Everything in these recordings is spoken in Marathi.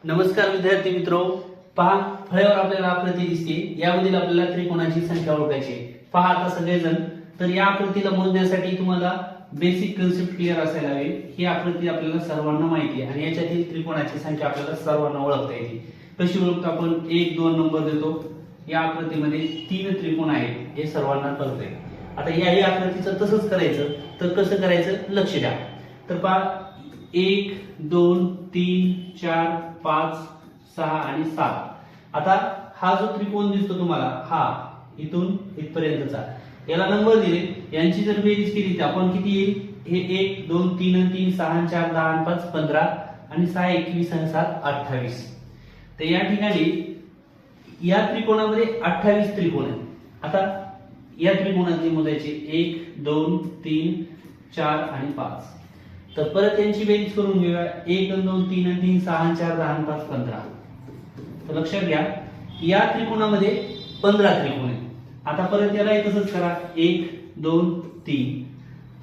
नमस्कार विद्यार्थी मित्रो, पहा फळ्यावर आपल्याला आकृती दिसते। यामधील आपल्याला त्रिकोणाची संख्या ओळखायची आहे। पहा आता सगळेजण, तर या आकृतीला मोजण्यासाठी तुम्हाला बेसिक कन्सेप्ट क्लिअर असायला हवी। ही आकृती आपल्याला सर्वांना माहिती आहे आणि याच्यातील त्रिकोणाची संख्या आपल्याला सर्वांना ओळखता येते। कशी ओळखतो आपण? 1 2 नंबर देतो। या आकृतीमध्ये 3 त्रिकोण आहेत हे सर्वांना कळतंय। आता याही आकृतीचं तसंच करायचं, तर कसं करायचं लक्ष द्या। तर पहा 1 2 3 4 5 6 आणि 7। आता हा जो त्रिकोण दिसतो तुम्हाला, हा इथून इथपर्यंतचा, याला नंबर दिले। यांची जर बेरीज केली तर आपण किती येईल? हे 1 2 3 आणि 3 6 आणि 4 10 आणि 5 15 आणि 6 21 आणि 7 28। तर या ठिकाणी या त्रिकोणामध्ये 28 त्रिकोण आहेत। आता या त्रिकोणाचे मोजायचे 1 2 3 4 आणि 5। तर परत यांची बेरीज करून घेऊया। 1 2 3 आणि 3 6 आणि 4 10 आणि 5 15। तर लक्षात घ्या, या त्रिकोणामध्ये 15 त्रिकोण आहेत। आता परत याला तसंच करा, 1 2 3।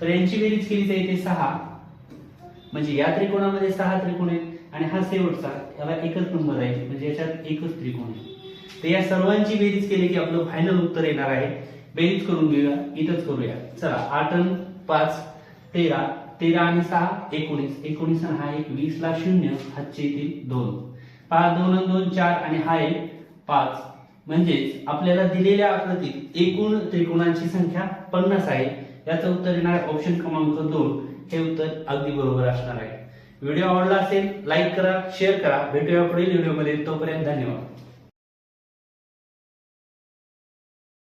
तर यांची बेरीज केली तर येते 6। म्हणजे या त्रिकोणामध्ये 6 त्रिकोण आहेत आणि हा शेवटचा, याला एकच नंबर आहे, म्हणजे याच्यात एकच त्रिकोण आहे। तर या सर्वांची बेरीज केली की आपलं फायनल उत्तर येणार आहे। बेरीज करून घेऊया, इथंच करूया। चला, 8 आणि 5 13, 13 आणि 6 19, 19 आणि हा 1 20 ला 0, हातचे येतील 2। 5 2 आणि 2 4 आणि हा 1 5। म्हणजेच आपल्याला दिलेल्या आकृतीत एकूण त्रिकोणांची संख्या 50 आहे। याचं उत्तर येणार ऑप्शन क्रमांक 2 हे उत्तर अगदी बरोबर असणार आहे। व्हिडिओ आवडला असेल लाईक करा, शेअर करा। भेटूया पुढील व्हिडिओमध्ये, तोपर्यंत धन्यवाद।